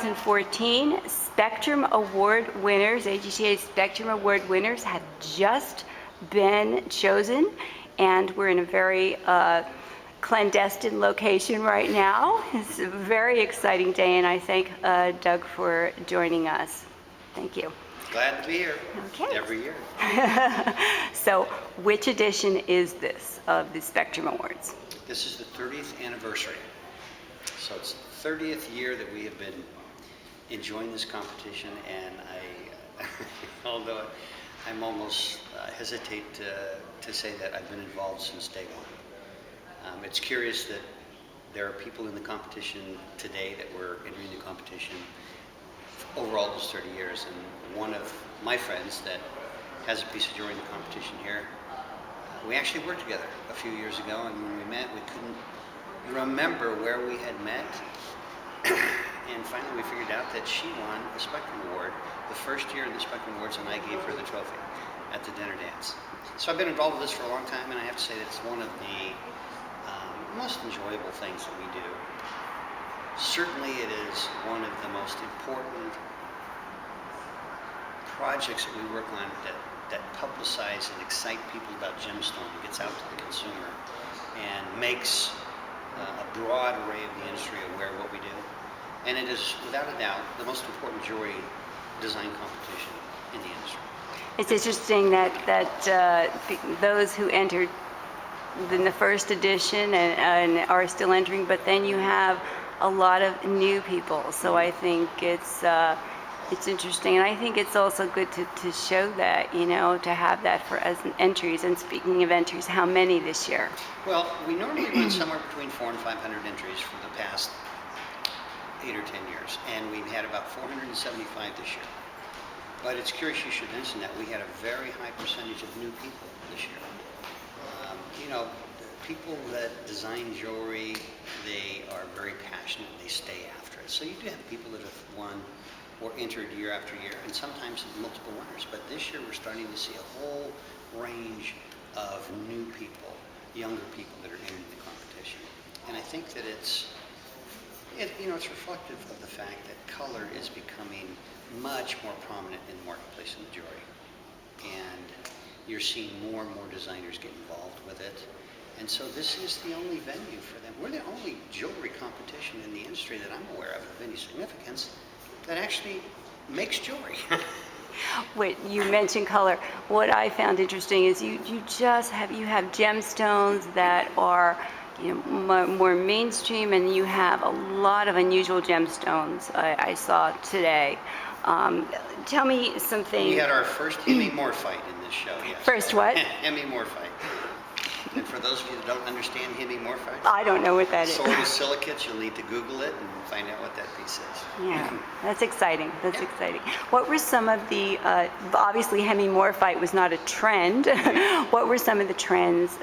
2014 Spectrum Award winners, AGTA Spectrum Award winners, have just been chosen, and we're in a very clandestine location right now. It's a very exciting day, and I thank Doug for joining us. Thank you. Glad to be here. Okay. Every year. So, which edition is this of the Spectrum Awards? This is the 30th anniversary. So it's the 30th year that we have been enjoying this competition, and although I'm almost hesitate to say that I've been involved since day one. It's curious that there are people in the competition today that were entering the competition over all those 30 years, and one of my friends that has a piece of jewelry in the competition here, we actually worked together a few years ago, and when we met, we couldn't remember where we had met, and finally we figured out that she won a Spectrum Award the first year in the Spectrum Awards, and I gave her the trophy at the dinner dance. So I've been involved with this for a long time, and I have to say that it's one of the most enjoyable things that we do. Certainly it is one of the most important projects that we work on that publicize and excite people about gemstone, and gets out to the consumer and makes a broad array of the industry aware of what we do. And it is, without a doubt, the most important jewelry design competition in the industry. It's interesting that those who entered in the first edition and are still entering, but then you have a lot of new people. So I think it's interesting, and I think it's also good to show that, you know, to have that for as entries. And speaking of entries, how many this year? Well, we normally run somewhere between 400 and 500 entries for the past 8 or 10 years, and we've had about 475 this year. But it's curious you should mention that we had a very high percentage of new people this year. You know, people that design jewelry, they are very passionate, they stay after it. So you do have people that have won or entered year after year, and sometimes multiple winners. But this year we're starting to see a whole range of new people, younger people that are entering the competition. And I think that it's reflective of the fact that color is becoming much more prominent in the marketplace in the jewelry. And you're seeing more and more designers get involved with it. And so this is the only venue for them. We're the only jewelry competition in the industry that I'm aware of any significance that actually makes jewelry. Wait, you mentioned color. What I found interesting is you have gemstones that are, you know, more mainstream, and you have a lot of unusual gemstones I saw today. Tell me something. We had our first hemimorphite in this show. Yes. First what? Hemimorphite. And for those of you that don't understand hemimorphite, I don't know what that is. Sword of silicates, you'll need to Google it and find out what that piece is. Yeah, that's exciting. That's exciting. What were some of the, obviously hemimorphite was not a trend. What were some of the trends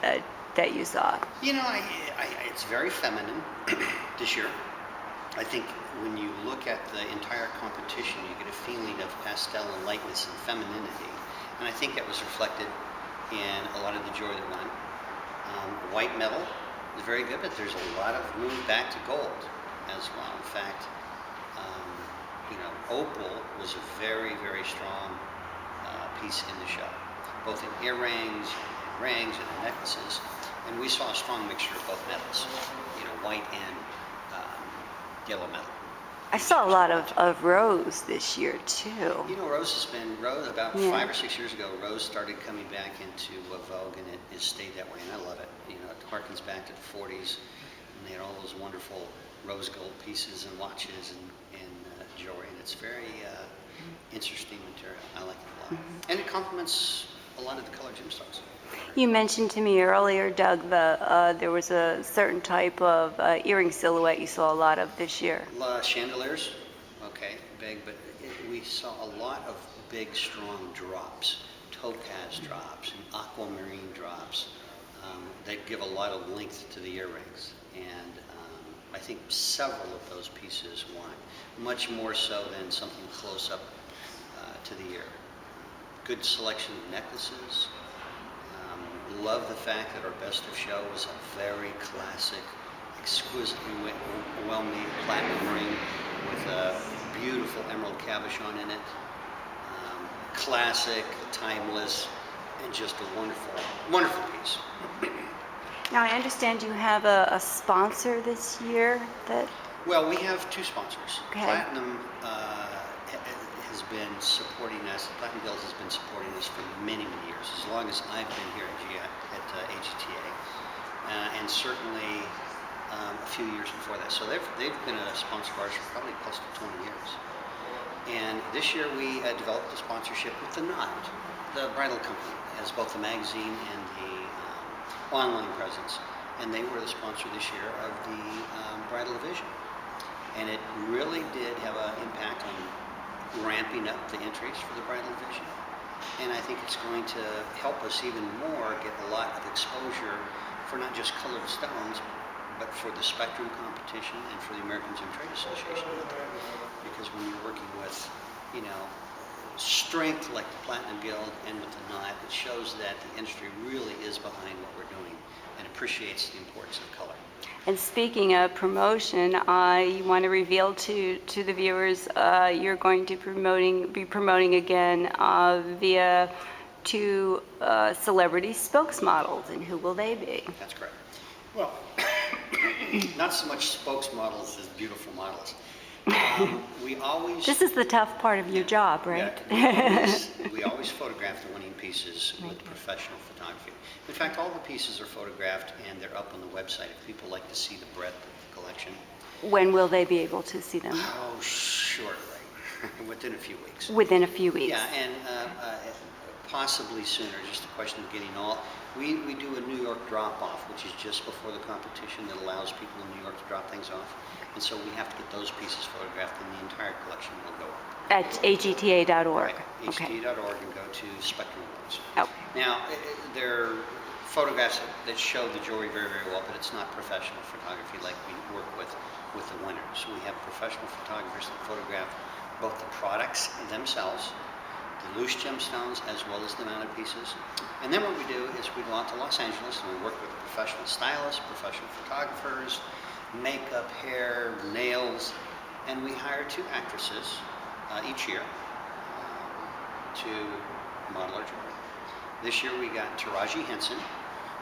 that you saw? You know, it's very feminine this year. I think when you look at the entire competition, you get a feeling of pastel and lightness and femininity. And I think that was reflected in a lot of the jewelry that won. White metal is very good, but there's a lot of move back to gold as well. In fact, you know, opal was a very, very strong piece in the show, both in earrings, and rings, and in necklaces. And we saw a strong mixture of both metals, you know, white and yellow metal. I saw a lot of rose this year too. You know, rose about 5 or 6 years ago, rose started coming back into vogue, and it stayed that way, and I love it. You know, it harkens back to the 40s, and they had all those wonderful rose gold pieces and watches and jewelry, and it's very interesting material. I like it a lot. And it complements a lot of the colored gemstones. You mentioned to me earlier, Doug, there was a certain type of earring silhouette you saw a lot of this year. Chandeliers, okay, big, but we saw a lot of big, strong drops, topaz drops, and aquamarine drops that give a lot of length to the earrings. And I think several of those pieces won, much more so than something close up to the ear. Good selection of necklaces. Love the fact that our best of show was a very classic, exquisitely well-made platinum ring with a beautiful emerald cabochon in it. Classic, timeless, and just a wonderful, wonderful piece. Now, I understand you have a sponsor this year that, Well, we have two sponsors. Okay. Platinum has been supporting us. Platinum Guild has been supporting us for many, many years, as long as I've been here at AGTA, and certainly a few years before that. So they've been a sponsor of ours for probably close to 20 years. And this year we developed a sponsorship with the Knot, the bridal company, as both the magazine and the online presence. And they were the sponsor this year of the Bridal Division. And it really did have an impact on ramping up the entries for the Bridal Division. And I think it's going to help us even more get a lot of exposure for not just colored stones, but for the Spectrum competition and for the American Gem Trade Association out there. Because when you're working with, strength like the Platinum Guild and with the Knot, it shows that the industry really is behind what we're doing and appreciates the importance of color. and speaking of promotion, you want to reveal to the viewers, you're going to be promoting again via two celebrity spokesmodels, and who will they be? That's correct. Well, not so much spokesmodels as beautiful models. We always... This is the tough part of your job, right? Yeah, we always photograph the winning pieces with professional photography. In fact, all the pieces are photographed and they're up on the website if people like to see the breadth of the collection. When will they be able to see them? Oh, shortly. Within a few weeks. Within a few weeks. Yeah, and possibly sooner, just a question of getting all... We do a New York drop-off, which is just before the competition that allows people in New York to drop things off. And so we have to get those pieces photographed and the entire collection will go up. At agta.org. Right, Okay. AGTA.org and go to Spectrum Awards. Oh. Now, they're photographs that show the jewelry very, very well, but it's not professional photography like we work with the winners. We have professional photographers that photograph both the products themselves, the loose gemstones, as well as the mounted pieces. And then what we do is we go out to Los Angeles and we work with professional stylists, professional photographers, makeup, hair, nails, and we hire two actresses each year to model our jewelry. This year we got Taraji Henson,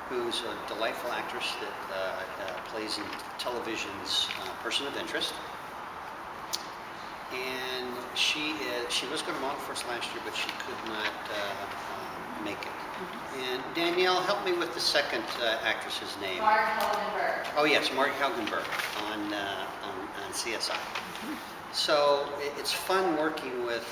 who's a delightful actress that plays in television's Person of Interest. And she was going to model for us last year, but she could not make it. And Danielle, help me with the second actress's name. Mark Helgenberg. Oh yes, Mark Helgenberg on CSI. So it's fun working with.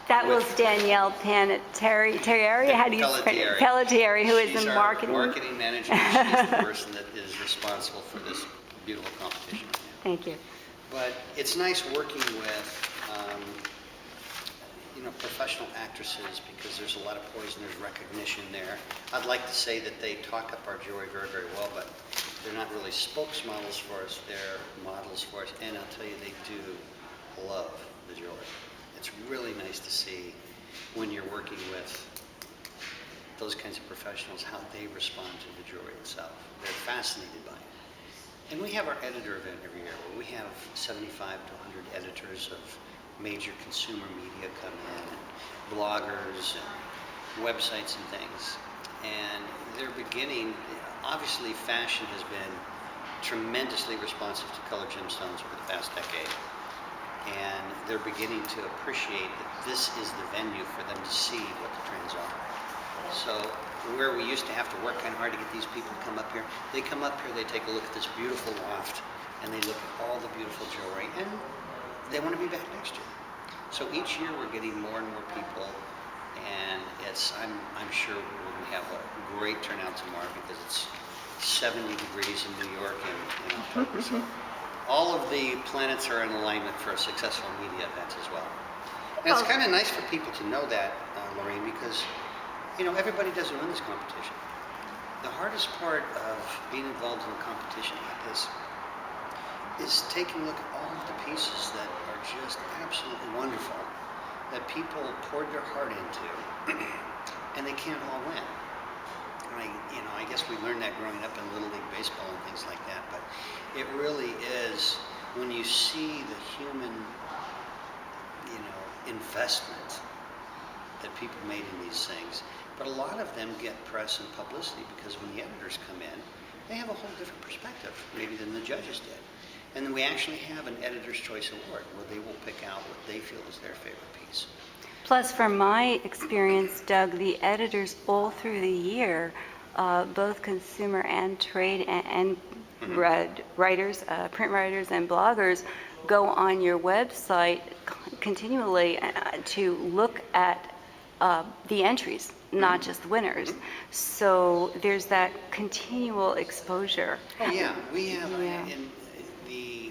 That was with Danielle Terrieri. How do you spell it? Pelletieri, who is She's the our marketing manager. She's the person that is responsible for this beautiful competition right now. Thank you. But it's nice working with, professional actresses because there's a lot of poise and there's recognition there. I'd like to say that they talk up our jewelry very, very well, but they're not really spokesmodels for us. They're models for us, and I'll tell you, they do love the jewelry. It's really nice to see when you're working with those kinds of professionals, how they respond to the jewelry itself. They're fascinated by it. And we have our editor event every year where we have 75 to 100 editors of major consumer media come in, and bloggers and websites and things. And they're beginning, obviously fashion has been tremendously responsive to colored gemstones over the past decade. And they're beginning to appreciate that this is the venue for them to see what the trends are. So where we used to have to work kind of hard to get these people to come up here, they come up here, they take a look at this beautiful loft, and they look at all the beautiful jewelry, and they want to be back next year. So each year we're getting more and more people, and I'm sure we're going to have a great turnout tomorrow because it's 70 degrees in New York in October. So all of the planets are in alignment for a successful media event as well. And it's kind of nice for people to know that, Lorraine, because everybody doesn't win this competition. The hardest part of being involved in a competition like this is taking a look at all of the pieces that are just absolutely wonderful, that people poured their heart into, and they can't all win. I guess we learned that growing up in Little League Baseball and things like that, but it really is when you see the human, investment that people made in these things. But a lot of them get press and publicity because when the editors come in, they have a whole different perspective, maybe than the judges did. And then we actually have an Editor's Choice Award where they will pick out what they feel is their favorite piece. Plus, from my experience, Doug, the editors all through the year, both consumer and trade and writers, print writers and bloggers, go on your website continually to look at the entries, not just the winners. So there's that continual exposure. Oh yeah, we have Yeah. in the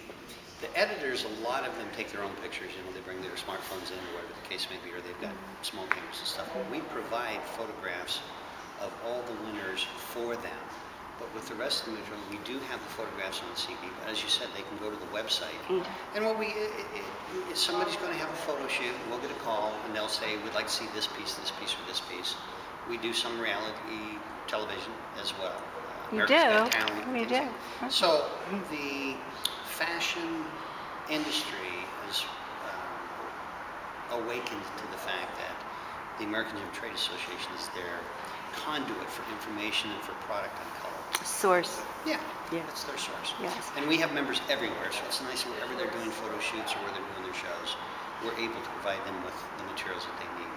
editors. A lot of them take their own pictures. They bring their smartphones in, or whatever the case may be, or they've got small cameras and stuff. We provide photographs of all the winners for them. But with the rest of the material, we do have the photographs on the CD. But as you said, they can go to the website. And what if somebody's going to have a photo shoot, we'll get a call and they'll say, we'd like to see this piece, or this piece. We do some reality television as well. You America's do? Got Talent, We things do. like- So the fashion industry has awakened to the fact that the American Gym Trade Association is their conduit for information and for product and color. Source. Yeah, Yeah. that's their source. Yes. And we have members everywhere, so it's nice wherever they're doing photo shoots or where they're doing their shows, we're able to provide them with the materials that they need.